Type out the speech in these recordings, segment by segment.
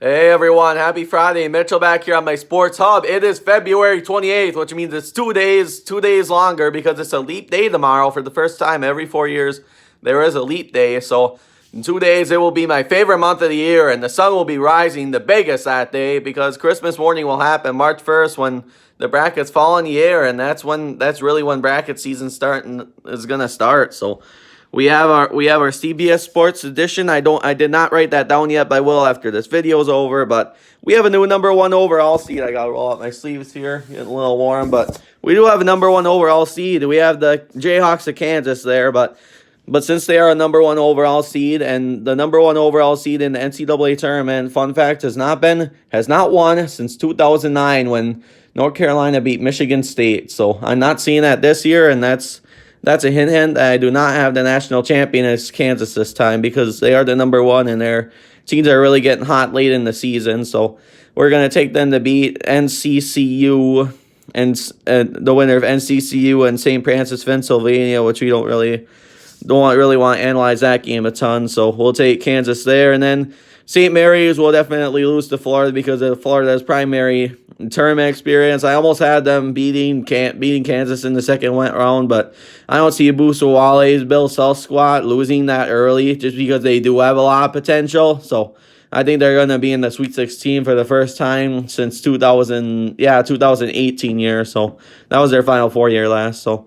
Hey everyone, happy Friday. Mitchell back here on my Sports Hub. It is February 28th, which means it's 2 days longer because it's a leap day tomorrow. For the first time every 4 years, there is a leap day. So in 2 days, it will be my favorite month of the year, and the sun will be rising the biggest that day because Christmas morning will happen March 1st when the brackets fall in the air, and that's really when bracket season is gonna start. So we have our CBS Sports edition. I did not write that down yet, but I will after this video is over. But we have a new number one overall seed. I gotta roll up my sleeves here, getting a little warm, but we do have a number one overall seed. We have the Jayhawks of Kansas there, but since they are a number one overall seed and the number one overall seed in the NCAA tournament, fun fact, has not won since 2009 when North Carolina beat Michigan State. So I'm not seeing that this year, and that's a hint. I do not have the national champion as Kansas this time because they are the number one and their teams are really getting hot late in the season. So we're going to take them to beat NCCU and the winner of NCCU and St. Francis, Pennsylvania, which we don't really want to analyze that game a ton. So we'll take Kansas there. And then St. Mary's will definitely lose to Florida because of Florida's primary tournament experience. I almost had them beating Kansas in the second round, but I don't see Abuso Wale's Bill Self squad losing that early just because they do have a lot of potential. So I think they're going to be in the Sweet 16 for the first time since 2018 year. So that was their Final Four year last. So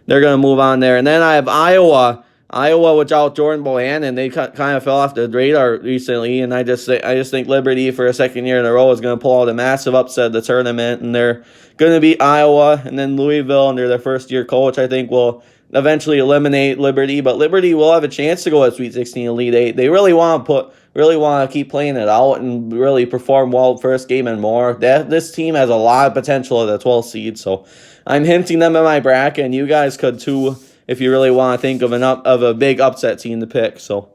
they're going to move on there. And then I have Iowa. Iowa without Jordan Bohannon, they kind of fell off the radar recently, and I just think Liberty for a second year in a row is going to pull out a massive upset of the tournament, and they're going to beat Iowa, and then Louisville under their first year coach I think will eventually eliminate Liberty, but Liberty will have a chance to go at Sweet 16 Elite 8. They really want to keep playing it out and really perform well first game and more. This team has a lot of potential at the 12th seed, so I'm hinting them in my bracket, and you guys could too if you really want to think of a big upset team to pick. So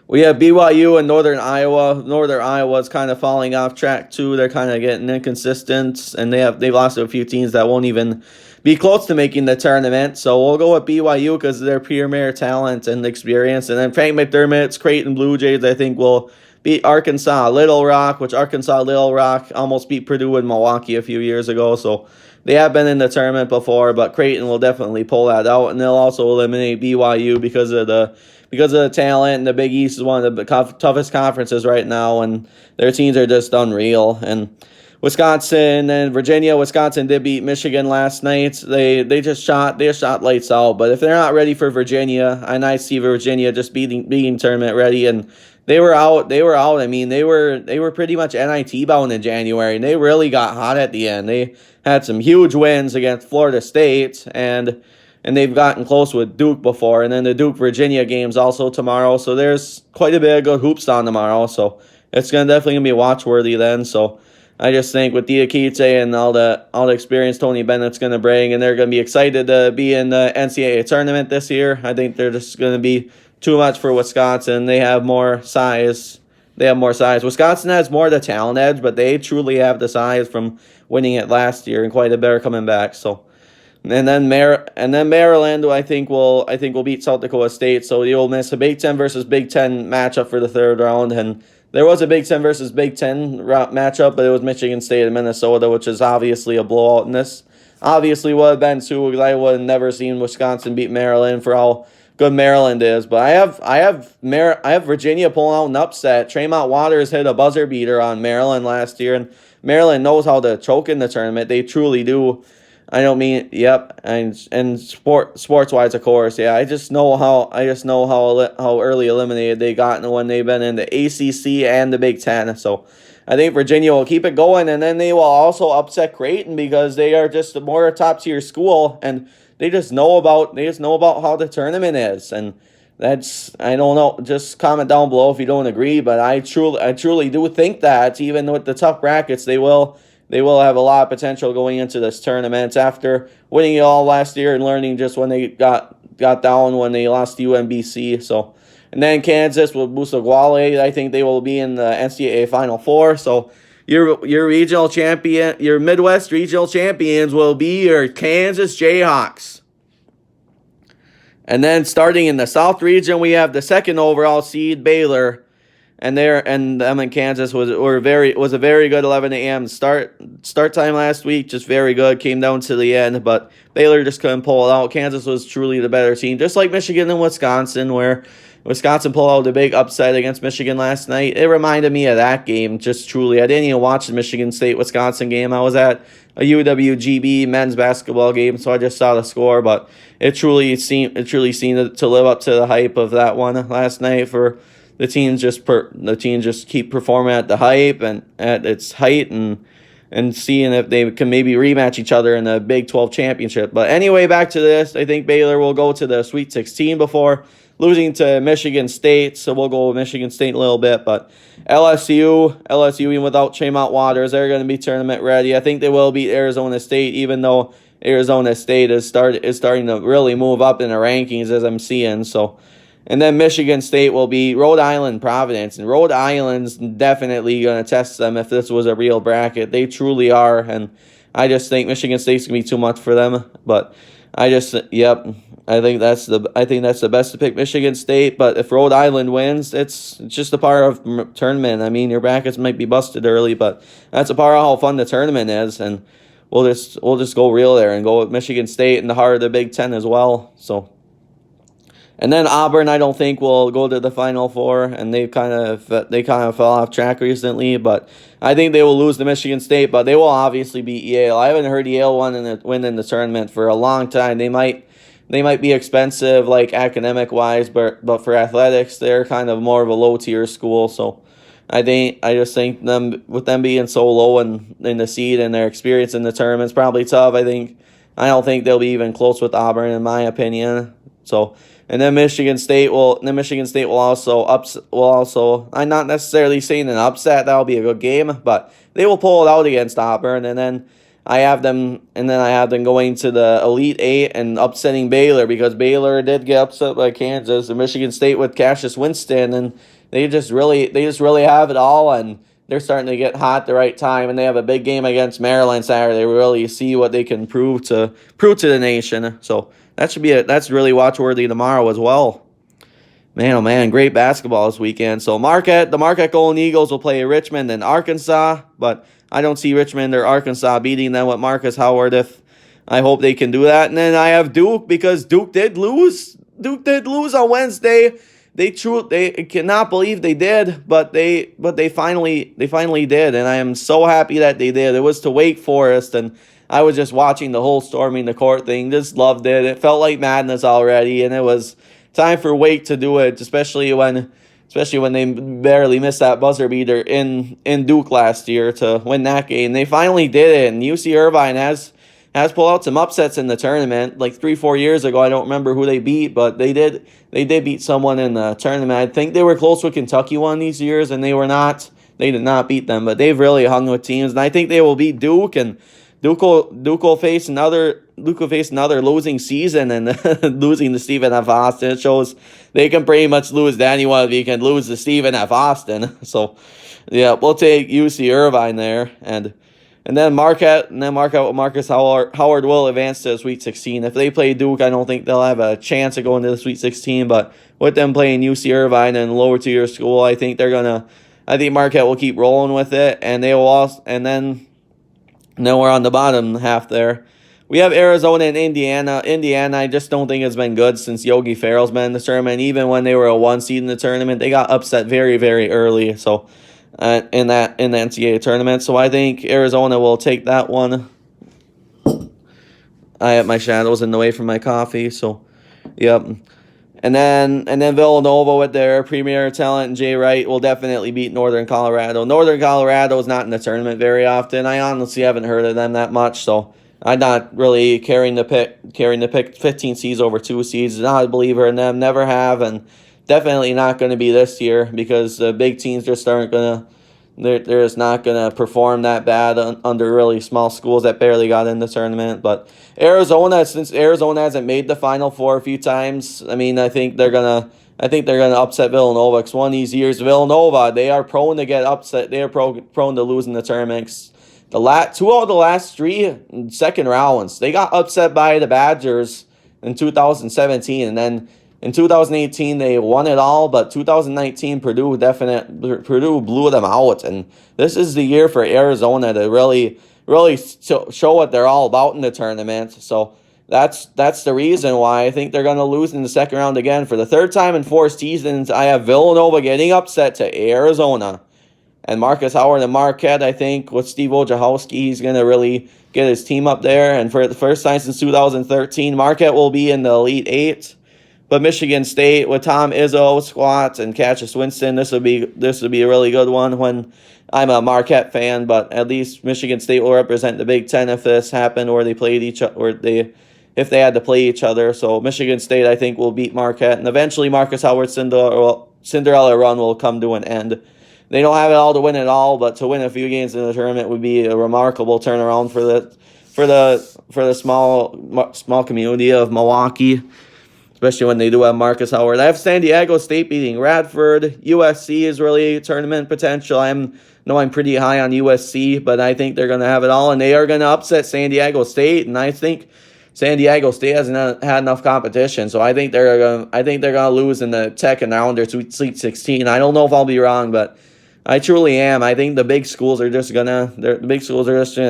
we have BYU and Northern Iowa. Northern Iowa is kind of falling off track too. They're kind of getting inconsistent, and they've lost to a few teams that won't even be close to making the tournament. So we'll go with BYU because of their premier talent and experience. And then Frank McDermott's Creighton Blue Jays, I think, will beat Arkansas Little Rock, which Arkansas Little Rock almost beat Purdue and Milwaukee a few years ago. So they have been in the tournament before, but Creighton will definitely pull that out, and they'll also eliminate BYU because of the talent. And the Big East is one of the toughest conferences right now, and their teams are just unreal. And Wisconsin and Wisconsin did beat Michigan last night. They just shot lights out. But if they're not ready for Virginia, and I see Virginia just being tournament ready, and they were out. I mean, they were pretty much NIT bound in January, and they really got hot at the end. They had some huge wins against Florida State, and they've gotten close with Duke before, and then the Duke-Virginia game's also tomorrow. So there's quite a bit of good hoops on tomorrow. So it's definitely gonna be watch-worthy then. So I just think with Diakite and all the experience Tony Bennett's going to bring, and they're going to be excited to be in the NCAA tournament this year. I think they're just going to be too much for Wisconsin. They have more size. Wisconsin has more of the talent edge, but they truly have the size from winning it last year, and quite a bit are coming back. So, and then Maryland, I think will beat South Dakota State. So you'll miss a Big Ten versus Big Ten matchup for the third round, and there was a Big Ten versus Big Ten matchup, but it was Michigan State and Minnesota, which is obviously a blowout. And this obviously would have been too, because I would have never seen Wisconsin beat Maryland for how good Maryland is. But I have Virginia pulling out an upset. Tremont Waters hit a buzzer beater on Maryland last year, and Maryland knows how to choke in the tournament. They truly do. I don't mean, yep, and sports wise, of course, yeah. I just know how early eliminated they gotten when they've been in the ACC and the Big Ten. So I think Virginia will keep it going, and then they will also upset Creighton because they are just a more top tier school, and they just know about how the tournament is, and that's, I don't know. Just comment down below if you don't agree, but I truly do think that even with the tough brackets, they will have a lot of potential going into this tournament after winning it all last year and learning just when they got down when they lost to UMBC. So, and then Kansas with Busagwale, I think they will be in the NCAA Final Four. So your regional champion, your Midwest regional champions will be your Kansas Jayhawks. And then starting in the South region, we have the second overall seed, Baylor. and them in Kansas was a very good 11 a.m. start time last week. Just very good. Came down to the end, but Baylor just couldn't pull it out. Kansas was truly the better team, just like Michigan and Wisconsin, where Wisconsin pulled out a big upset against Michigan last night. It reminded me of that game, just truly. I didn't even watch the Michigan State-Wisconsin game. I was at a UWGB men's basketball game, so I just saw the score, but it truly seemed to live up to the hype of that one last night. For the teams just keep performing at the hype and at its height, and seeing if they can maybe rematch each other in the Big 12 championship. But anyway, back to this. I think Baylor will go to the Sweet 16 before losing to Michigan State, so we'll go with Michigan State in a little bit. But LSU, even without Tremont Waters, they're going to be tournament ready. I think they will beat Arizona State, even though Arizona State is starting to really move up in the rankings, as I'm seeing. So, and then Michigan State will be Rhode Island Providence, and Rhode Island's definitely going to test them if this was a real bracket. They truly are, and I just think Michigan State's going to be too much for them. But I think that's the best to pick Michigan State. But if Rhode Island wins, it's just a part of tournament. I mean, your brackets might be busted early, but that's a part of how fun the tournament is, and we'll just go real there and go with Michigan State in the heart of the Big Ten as well. So, and then Auburn, I don't think will go to the Final Four, and they kind of fell off track recently. But I think they will lose to Michigan State, but they will obviously beat Yale. I haven't heard Yale win in the tournament for a long time. They might be expensive, like academic wise, but for athletics, they're kind of more of a low tier school. So I just think them being so low in the seed and their experience in the tournament's probably tough. I don't think they'll be even close with Auburn, in my opinion. So, and then Michigan State will also I'm not necessarily saying an upset, that'll be a good game, but they will pull it out against Auburn. And then I have them going to the Elite Eight and upsetting Baylor, because Baylor did get upset by Kansas, and Michigan State with Cassius Winston, and they just really have it all, and they're starting to get hot at the right time, and they have a big game against Maryland Saturday. They really see what they can prove to the nation. So that's really watch-worthy tomorrow as well. Man, oh man, great basketball this weekend. So the Marquette Golden Eagles will play Richmond and Arkansas, but I don't see Richmond or Arkansas beating them with Marcus Howard. I hope they can do that. And then I have Duke, because Duke did lose. Duke did lose on Wednesday. They cannot believe they did, but they finally did, and I am so happy that they did. It was to Wake Forest, and I was just watching the whole storming the court thing. Just loved it. It felt like madness already, and it was time for Wake to do it, especially when they barely missed that buzzer beater in Duke last year to win that game. They finally did it, and UC Irvine has pulled out some upsets in the tournament. Like 3-4 years ago, I don't remember who they beat, but they did beat someone in the tournament. I think they were close with Kentucky one of these years, and they did not beat them, but they've really hung with teams, and I think they will beat Duke, and Duke will face another losing season, and losing to Stephen F. Austin. It shows they can pretty much lose to anyone if you can lose to Stephen F. Austin. So yeah, we'll take UC Irvine there, and then Marquette with Marcus Howard will advance to the Sweet 16. If they play Duke, I don't think they'll have a chance of going to the Sweet 16, but with them playing UC Irvine and lower tier school, I think Marquette will keep rolling with it, and they will also, and then we're on the bottom half there. We have Arizona and Indiana. Indiana, I just don't think it's been good since Yogi Ferrell's been in the tournament. Even when they were a 1 seed in the tournament, they got upset very, very early. So in the NCAA tournament, so I think Arizona will take that one. I have my shadows in the way from my coffee, so yep. And then Villanova with their premier talent, Jay Wright, will definitely beat Northern Colorado. Northern Colorado is not in the tournament very often. I honestly haven't heard of them that much, so I'm not really carrying the pick 15 seeds over 2 seeds. Not a believer in them, never have, and definitely not going to be this year, because the big teams just aren't going to. They're just not going to perform that bad under really small schools that barely got in the tournament. But since Arizona hasn't made the Final Four a few times, I mean, I think they're gonna upset Villanova. Because one of these years, Villanova, they are prone to get upset. They are prone to losing the tournament. Two out of the last 3 second rounds, they got upset by the Badgers in 2017, and then In 2018, they won it all, but 2019, Purdue blew them out, and this is the year for Arizona to really show what they're all about in the tournament. So that's the reason why I think they're going to lose in the second round again. For the third time in 4 seasons, I have Villanova getting upset to Arizona. And Marcus Howard and Marquette, I think, with Steve Wojciechowski, he's going to really get his team up there. And for the first time since 2013, Marquette will be in the Elite Eight. But Michigan State with Tom Izzo, Squat, and Cassius Winston, this would be a really good one when I'm a Marquette fan. But at least Michigan State will represent the Big Ten if this happened, or they played each or if they had to play each other. So Michigan State, I think, will beat Marquette, and eventually Marcus Howard's Cinderella run will come to an end. They don't have it all to win it all, but to win a few games in the tournament would be a remarkable turnaround for the small community of Milwaukee, especially when they do have Marcus Howard. I have San Diego State beating Radford. USC is really tournament potential. I'm pretty high on USC, but I think they're going to have it all, and they are going to upset San Diego State, and I think San Diego State hasn't had enough competition, so I think they're going to lose in the second round or Sweet 16. I don't know if I'll be wrong, but I truly am. I think the big schools are just gonna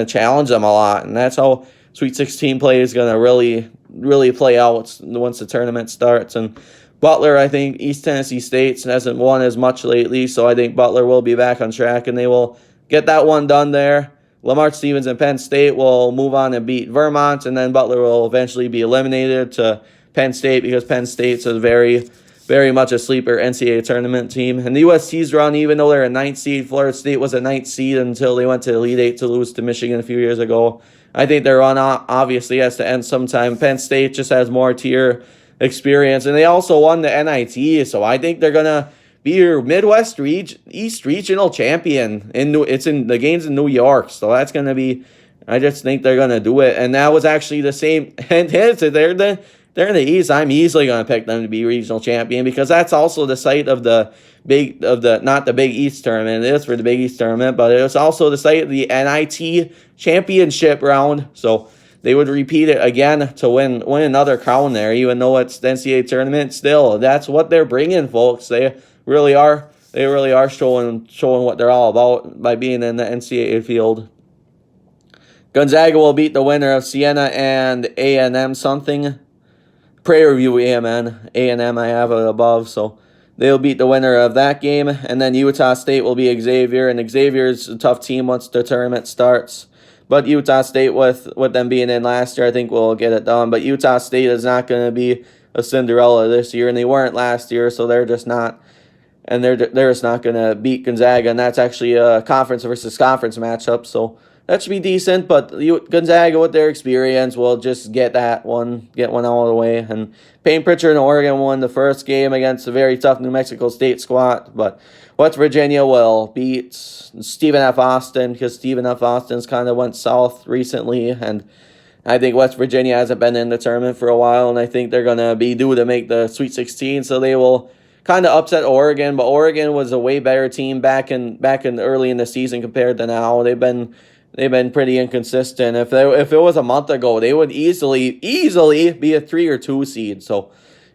challenge them a lot, and that's how Sweet 16 play is gonna really play out once the tournament starts. And Butler, I think East Tennessee State hasn't won as much lately, so I think Butler will be back on track and they will get that one done there. Lamar Stevens and Penn State will move on and beat Vermont, and then Butler will eventually be eliminated to Penn State because Penn State's a very much a sleeper NCAA tournament team. And the USC's run, even though they're a 9th seed, Florida State was a 9th seed until they went to the Elite Eight to lose to Michigan a few years ago. I think their run obviously has to end sometime. Penn State just has more tier experience, and they also won the NIT, so I think they're going to be your Midwest East Regional champion. It's in the games in New York, so that's going to be, I just think they're going to do it. And that was actually the same, and they're in the East. I'm easily going to pick them to be regional champion because that's also the site of not the Big East tournament. It is for the Big East tournament, but it's also the site of the NIT championship round. So they would repeat it again to win another crown there, even though it's the NCAA tournament. Still, that's what they're bringing, folks. They really are showing what they're all about by being in the NCAA field. Gonzaga will beat the winner of Siena and A&M something. Prayer Review A&M, I have it above, so they'll beat the winner of that game. And then Utah State will be Xavier, and Xavier's a tough team once the tournament starts. But Utah State, with them being in last year, I think will get it done. But Utah State is not going to be a Cinderella this year, and they weren't last year, so they're just not. And they're just not going to beat Gonzaga, and that's actually a conference versus conference matchup, so that should be decent, but Gonzaga, with their experience, will just get one out of the way. And Payne Pritchard and Oregon won the first game against a very tough New Mexico State squad, but West Virginia will beat Stephen F. Austin because Stephen F. Austin's kind of went south recently, and I think West Virginia hasn't been in the tournament for a while, and I think they're going to be due to make the Sweet 16, so they will kind of upset Oregon, but Oregon was a way better team back in early in the season compared to now. They've been pretty inconsistent. If it was a month ago, they would easily be a 3 or 2 seed. So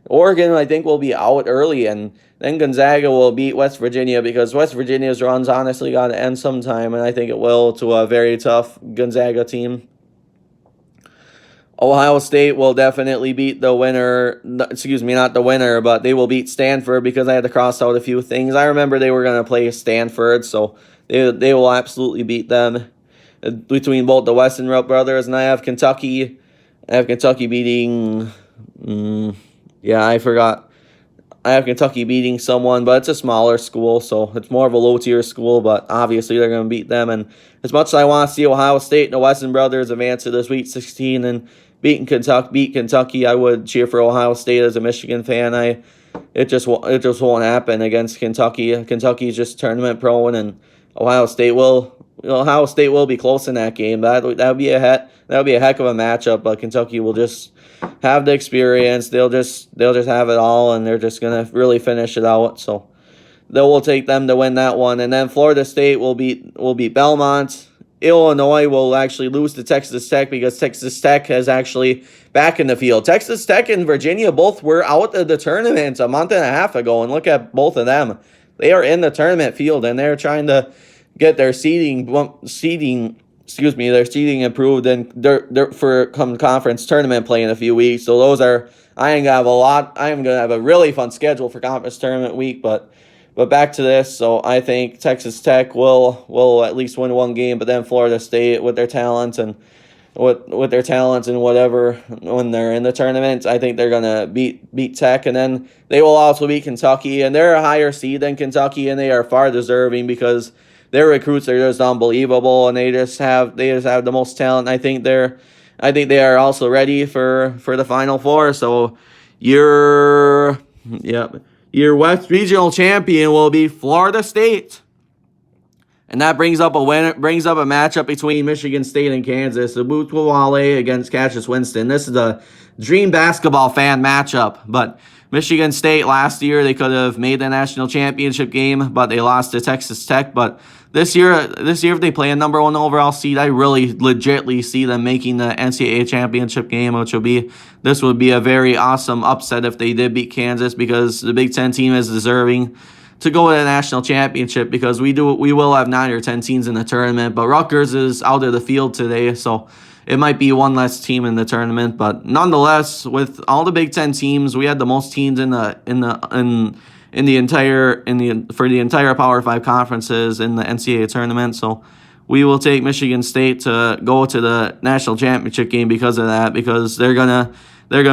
Oregon, I think, will be out early, and then Gonzaga will beat West Virginia because West Virginia's run's honestly got to end sometime, and I think it will, to a very tough Gonzaga team. Ohio State will definitely beat the winner. Excuse me, not the winner, but they will beat Stanford because I had to cross out a few things. I remember they were going to play Stanford, so they will absolutely beat them. Between both the Weston brothers, and I have Kentucky. Beating. I forgot. I have Kentucky beating someone, but it's a smaller school, so it's more of a low-tier school, but obviously they're going to beat them. And as much as I want to see Ohio State and the Weston brothers advance to the Sweet 16 and beat Kentucky, I would cheer for Ohio State as a Michigan fan. It just won't happen against Kentucky. Kentucky's just tournament prone, and Ohio State will be close in that game. That would be a heck of a matchup. But Kentucky will just have the experience. They'll just have it all, and they're just gonna really finish it out. So they will take them to win that one. And then Florida State will beat Belmont. Illinois will actually lose to Texas Tech because Texas Tech has actually back in the field. Texas Tech and Virginia both were out of the tournament a month and a half ago, and look at both of them. They are in the tournament field, and they're trying to get their seeding improved, and they're for come conference tournament play in a few weeks. So those are I am gonna have a really fun schedule for conference tournament week, but back to this. So I think Texas Tech will at least win one game, but then Florida State with their talents and whatever when they're in the tournament, I think they're gonna beat Tech, and then they will also beat Kentucky, and they're a higher seed than Kentucky, and they are far deserving because their recruits are just unbelievable, and they just have the most talent. I think they are also ready for the Final Four. So your West Regional champion will be Florida State. And that brings up a matchup between Michigan State and Kansas. The Butuale against Cassius Winston. This is a dream basketball fan matchup. But Michigan State last year, they could have made the national championship game, but they lost to Texas Tech. But this year, if they play a number one overall seed, I really legitly see them making the NCAA championship game, this would be a very awesome upset if they did beat Kansas, because the Big Ten team is deserving to go to the national championship, because we will have 9 or 10 teams in the tournament, but Rutgers is out of the field today, so it might be one less team in the tournament. But nonetheless, with all the Big Ten teams, we had the most teams for the entire Power 5 conferences in the NCAA tournament. So we will take Michigan State to go to the national championship game because of that, because they're gonna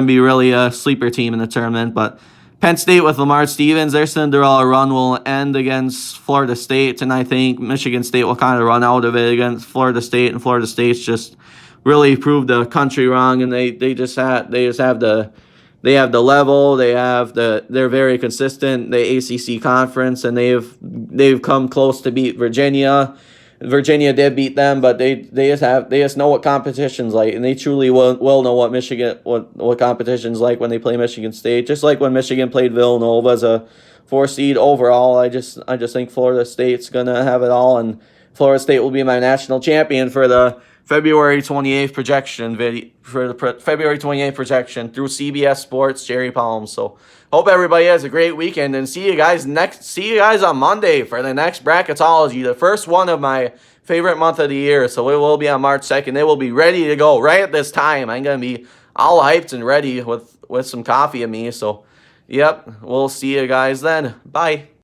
be really a sleeper team in the tournament. But Penn State with Lamar Stevens, their Cinderella run will end against Florida State, and I think Michigan State will kind of run out of it against Florida State, and Florida State's just really proved the country wrong, and they have the level, they're very consistent, the ACC conference, and they've come close to beat Virginia. Virginia did beat them, but they just know what competition's like, and they truly will know what competition's like when they play Michigan State. Just like when Michigan played Villanova as a 4 seed overall, I just think Florida State's gonna have it all, and Florida State will be my national champion for the February 28th projection February 28th projection through CBS Sports Jerry Palm. So hope everybody has a great weekend, and see you guys on Monday for the next Bracketology, the first one of my favorite month of the year. So it will be on March 2nd. It will be ready to go right at this time. I'm gonna be all hyped and ready with some coffee in me. So yep, we'll see you guys then. Bye.